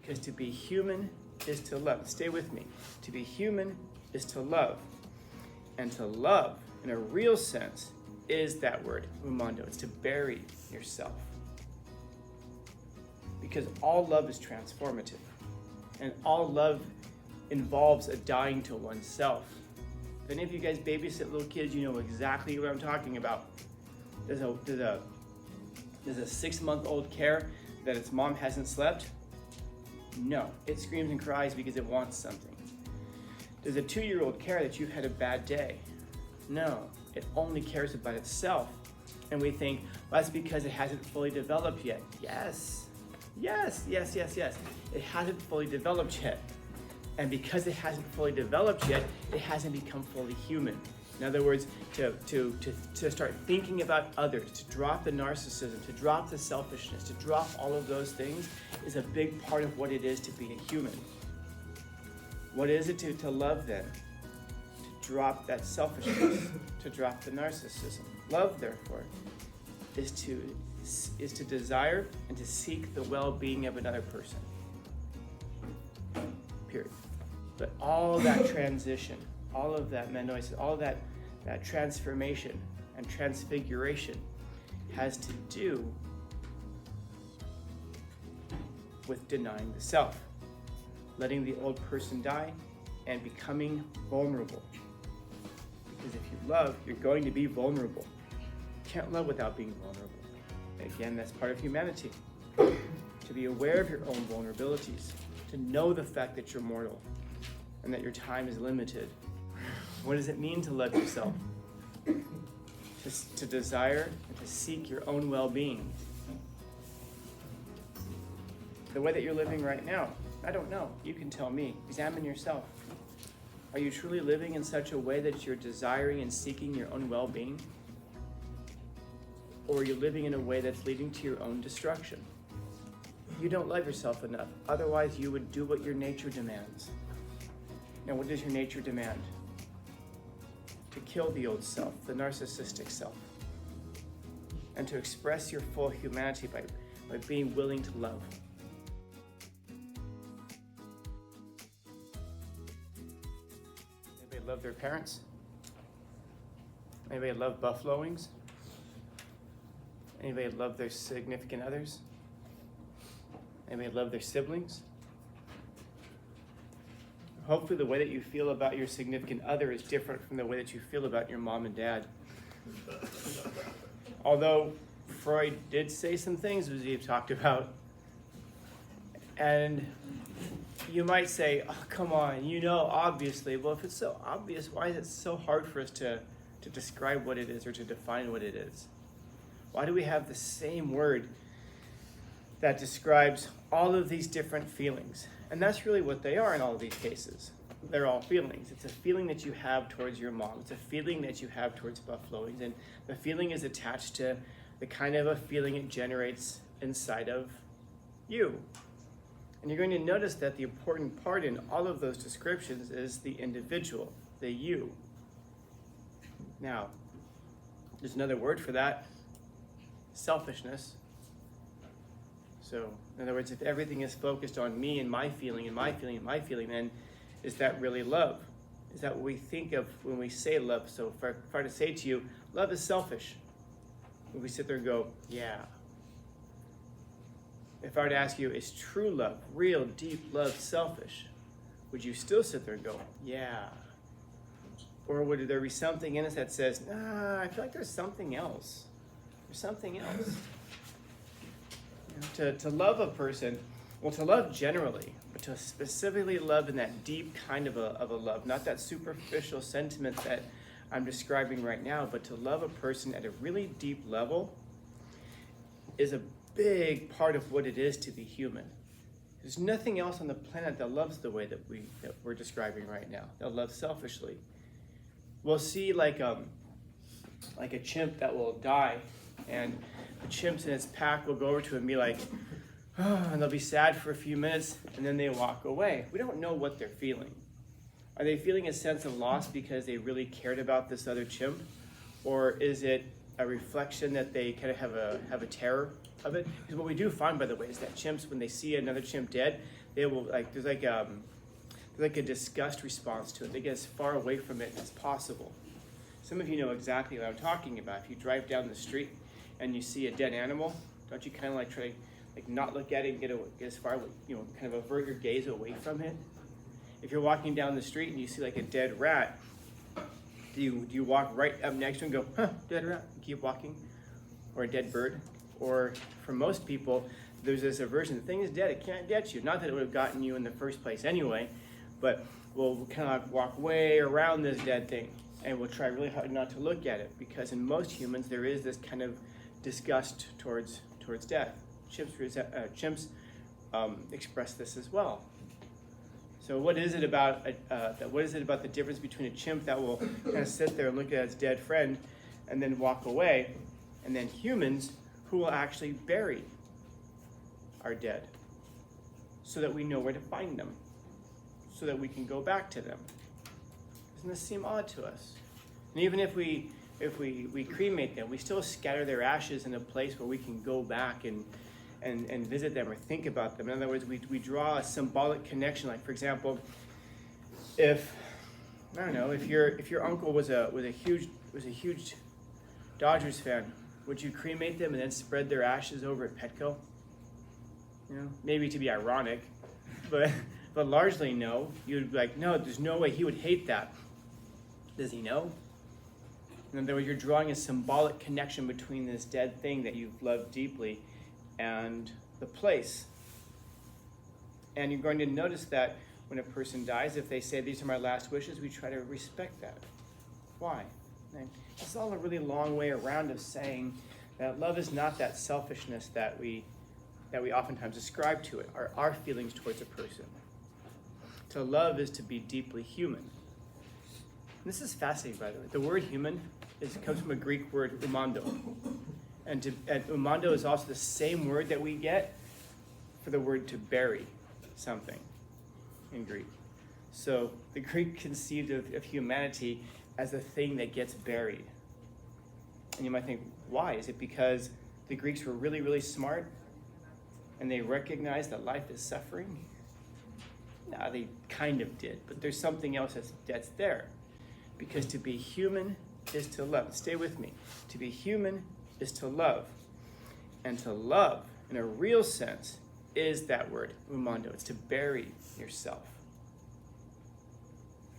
Because to be human is to love. Stay with me. To be human is to love. And to love, in a real sense, is that word, umando. It's to bury yourself. Because all love is transformative. And all love involves a dying to oneself. If any of you guys babysit little kids, you know exactly what I'm talking about. Does a 6-month-old care that its mom hasn't slept? No, it screams and cries because it wants something. Does a 2-year-old care that you've had a bad day? No, it only cares about itself. And we think, well, that's because it hasn't fully developed yet. Yes. It hasn't fully developed yet. And because it hasn't fully developed yet, it hasn't become fully human. In other words, to start thinking about others, to drop the narcissism, to drop the selfishness, to drop all of those things is a big part of what it is to be a human. What is it to love then? To drop that selfishness, to drop the narcissism. Love, therefore, is to desire and to seek the well-being of another person. Period. But all that transition, all of that menosis, all that transformation and transfiguration has to do with denying the self, letting the old person die and becoming vulnerable. Because if you love, you're going to be vulnerable. You can't love without being vulnerable. Again, that's part of humanity. To be aware of your own vulnerabilities, to know the fact that you're mortal and that your time is limited. What does it mean to love yourself? To desire and to seek your own well-being. The way that you're living right now, I don't know. You can tell me. Examine yourself. Are you truly living in such a way that you're desiring and seeking your own well-being? Or are you living in a way that's leading to your own destruction? You don't love yourself enough. Otherwise, you would do what your nature demands. Now, what does your nature demand? To kill the old self, the narcissistic self, and to express your full humanity by being willing to love. Anybody love their parents? Anybody love buffalo wings? Anybody love their significant others? Anybody love their siblings? Hopefully the way that you feel about your significant other is different from the way that you feel about your mom and dad. Although Freud did say some things, as we've talked about, and you might say, oh, come on, you know, obviously. Well, if it's so obvious, why is it so hard for us to describe what it is or to define what it is? Why do we have the same word that describes all of these different feelings? And that's really what they are in all of these cases. They're all feelings. It's a feeling that you have towards your mom. It's a feeling that you have towards buffalo wings. And the feeling is attached to the kind of a feeling it generates inside of you. And you're going to notice that the important part in all of those descriptions is the individual, the you. Now, there's another word for that, selfishness. So, in other words, if everything is focused on me and my feeling and my feeling and my feeling, then is that really love? Is that what we think of when we say love? So if I were to say to you, love is selfish, would we sit there and go, yeah? If I were to ask you, is true love, real, deep love selfish? Would you still sit there and go, yeah? Or would there be something in us that says, nah, I feel like there's something else. There's something else. To love a person, well, to love generally, but to specifically love in that deep kind of a love, not that superficial sentiment that I'm describing right now, but to love a person at a really deep level is a big part of what it is to be human. There's nothing else on the planet that loves the way that we're describing right now, that loves selfishly. We'll see like a chimp that will die, and the chimps in its pack will go over to it and be like, oh, and they'll be sad for a few minutes, and then they walk away. We don't know what they're feeling. Are they feeling a sense of loss because they really cared about this other chimp? Or is it a reflection that they kind of have a terror of it. Because what we do find, by the way, is that chimps, when they see another chimp dead, they will there's like a disgust response to it. They get as far away from it as possible. Some of you know exactly what I'm talking about. If you drive down the street and you see a dead animal, don't you kind of like try like not look at it and get as far, kind of avert your gaze away from it? If you're walking down the street and you see like a dead rat, do you walk right up next to it and go, huh, dead rat, and keep walking? Or a dead bird? Or for most people, there's this aversion. The thing is dead, it can't get you. Not that it would have gotten you in the first place anyway, but we'll kind of walk way around this dead thing and we'll try really hard not to look at it, because in most humans there is this kind of disgust towards death. Chimps express this as well. So what is it about the difference between a chimp that will kind of sit there and look at its dead friend and then walk away, and then humans who will actually bury our dead so that we know where to find them, so that we can go back to them? Doesn't this seem odd to us? And even if we cremate them, we still scatter their ashes in a place where we can go back and visit them or think about them. In other words, we draw a symbolic connection. Like, for example, if your uncle was a huge Dodgers fan, would you cremate them and then spread their ashes over at Petco? Maybe to be ironic, but largely no. You'd be like, no, there's no way, he would hate that. Does he know? In other words, you're drawing a symbolic connection between this dead thing that you've loved deeply and the place. And you're going to notice that when a person dies, if they say, these are my last wishes, we try to respect that. Why? And it's all a really long way around of saying that love is not that selfishness that we oftentimes ascribe to it, our feelings towards a person. To love is to be deeply human. And this is fascinating, by the way. The word human comes from a Greek word, umando. And umando is also the same word that we get for the word to bury something in Greek. So the Greek conceived of humanity as a thing that gets buried. And you might think, why? Is it because the Greeks were really, really smart and they recognized that life is suffering? No, they kind of did, but there's something else that's there. Because to be human is to love. Stay with me. To be human is to love. And to love, in a real sense, is that word, umando. It's to bury yourself.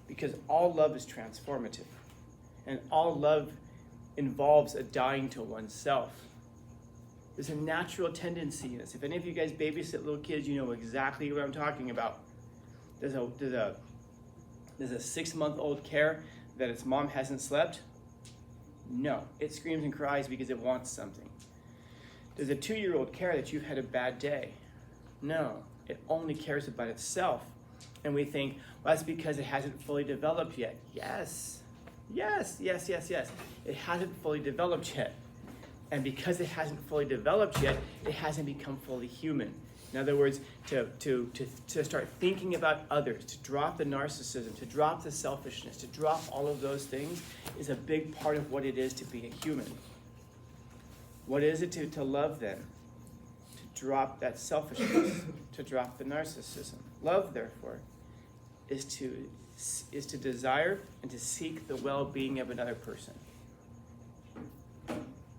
Because all love is transformative. And all love involves a dying to oneself. There's a natural tendency in this. If any of you guys babysit little kids, you know exactly what I'm talking about. Does a 6-month-old care that its mom hasn't slept? No. It screams and cries because it wants something. Does a 2-year-old care that you've had a bad day? No. It only cares about itself. And we think, well, that's because it hasn't fully developed yet. Yes. It hasn't fully developed yet. And because it hasn't fully developed yet, it hasn't become fully human. In other words, to start thinking about others, to drop the narcissism, to drop the selfishness, to drop all of those things is a big part of what it is to be a human. What is it to love then? To drop that selfishness, to drop the narcissism. Love, therefore, is to desire and to seek the well-being of another person.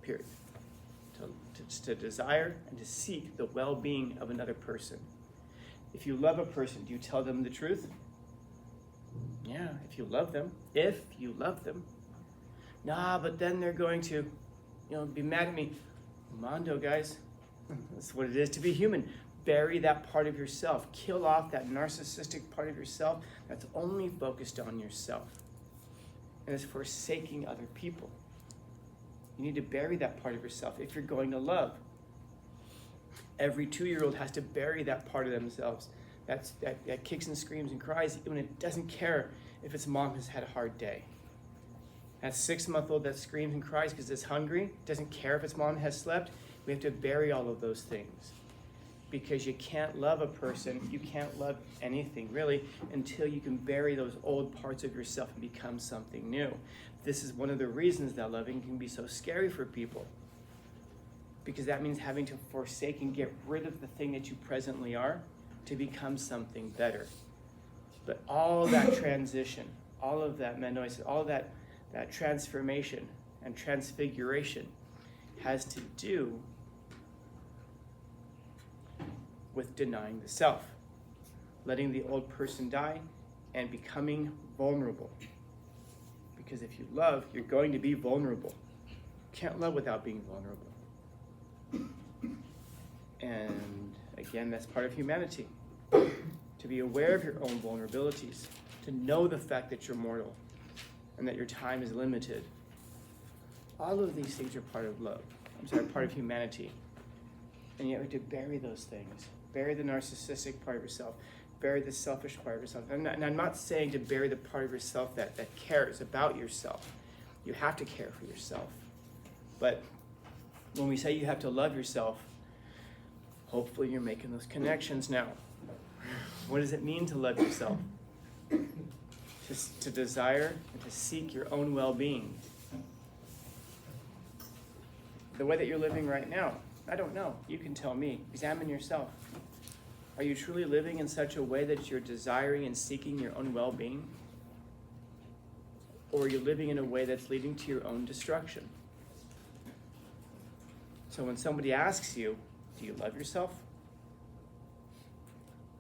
Period. To desire and to seek the well-being of another person. If you love a person, do you tell them the truth? Yeah, if you love them. If you love them. Nah, but then they're going to, be mad at me. Mondo, guys. That's what it is to be human. Bury that part of yourself. Kill off that narcissistic part of yourself that's only focused on yourself and is forsaking other people. You need to bury that part of yourself if you're going to love. Every 2-year-old has to bury that part of themselves that kicks and screams and cries when it doesn't care if its mom has had a hard day. That 6-month-old that screams and cries because it's hungry, doesn't care if its mom has slept. We have to bury all of those things. because you can't love a person, you can't love anything really, until you can bury those old parts of yourself and become something new. This is one of the reasons that loving can be so scary for people, because that means having to forsake and get rid of the thing that you presently are to become something better. But all that transition, all of that menosis, all of that transformation and transfiguration has to do with denying the self, letting the old person die and becoming vulnerable. Because if you love, you're going to be vulnerable. You can't love without being vulnerable. And again, that's part of humanity. To be aware of your own vulnerabilities, to know the fact that you're mortal and that your time is limited. All of these things are part of love. Part of humanity. And yet we have to bury those things. Bury the narcissistic part of yourself. Bury the selfish part of yourself. And I'm not saying to bury the part of yourself that cares about yourself. You have to care for yourself. But when we say you have to love yourself, hopefully you're making those connections now. What does it mean to love yourself? To desire and to seek your own well-being. The way that you're living right now, I don't know. You can tell me. Examine yourself. Are you truly living in such a way that you're desiring and seeking your own well-being? Or are you living in a way that's leading to your own destruction? So when somebody asks you, do you love yourself?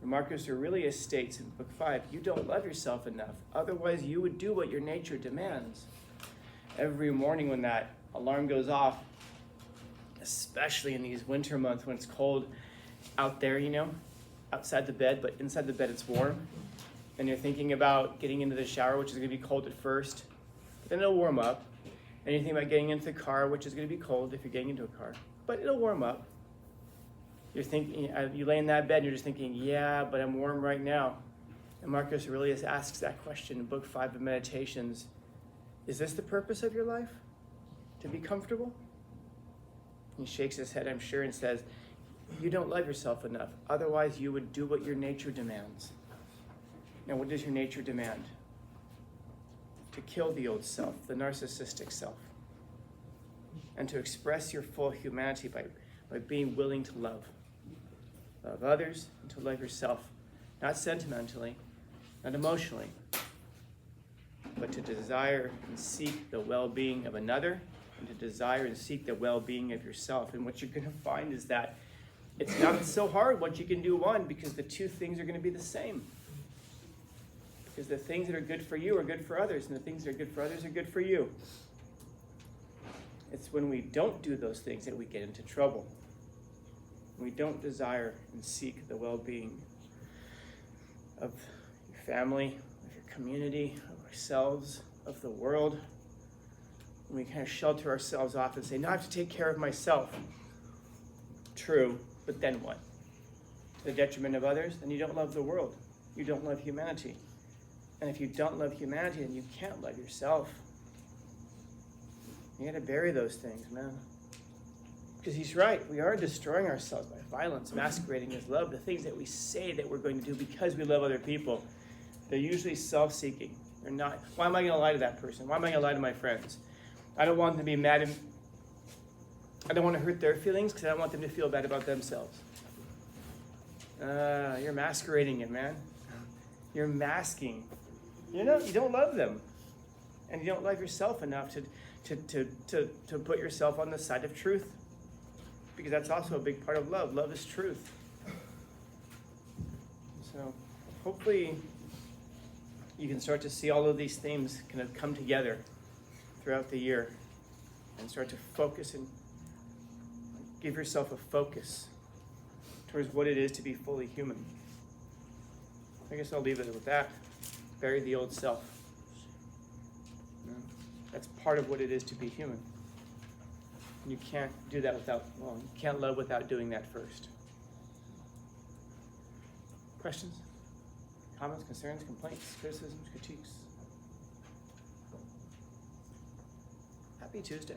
Marcus Aurelius states in Book 5, you don't love yourself enough. Otherwise, you would do what your nature demands. Every morning when that alarm goes off, especially in these winter months when it's cold out there, outside the bed, but inside the bed it's warm. And you're thinking about getting into the shower, which is going to be cold at first, but then it'll warm up. And you're thinking about getting into the car, which is going to be cold if you're getting into a car, but it'll warm up. You're thinking, you lay in that bed and you're just thinking, yeah, but I'm warm right now. And Marcus Aurelius asks that question in Book 5 of Meditations. Is this the purpose of your life? To be comfortable? He shakes his head, I'm sure, and says, you don't love yourself enough. Otherwise, you would do what your nature demands. Now, what does your nature demand? To kill the old self, the narcissistic self, and to express your full humanity by being willing to love. Love others and to love yourself, not sentimentally, not emotionally, but to desire and seek the well-being of another and to desire and seek the well-being of yourself. And what you're going to find is that it's not so hard once you can do one, because the two things are going to be the same. Because the things that are good for you are good for others, and the things that are good for others are good for you. It's when we don't do those things that we get into trouble. We don't desire and seek the well-being of your family, of your community, of ourselves, of the world. And we kind of shelter ourselves off and say, no, I have to take care of myself. True, but then what? To the detriment of others? Then you don't love the world. You don't love humanity. And if you don't love humanity, then you can't love yourself. You gotta bury those things, man. Because he's right, we are destroying ourselves by violence, masquerading as love. The things that we say that we're going to do because we love other people, they're usually self-seeking. They're not, why am I gonna lie to that person? Why am I gonna lie to my friends? I don't want them to be mad at me. I don't want to hurt their feelings because I don't want them to feel bad about themselves. You're masquerading it, man. You're masking. You don't love them. And you don't love yourself enough to put yourself on the side of truth. Because that's also a big part of love. Love is truth. So hopefully you can start to see all of these themes kind of come together throughout the year and start to focus and give yourself a focus towards what it is to be fully human. I guess I'll leave it with that. Bury the old self. That's part of what it is to be human. You can't do that you can't love without doing that first. Questions? Comments, concerns, complaints, criticisms, critiques? Happy Tuesday.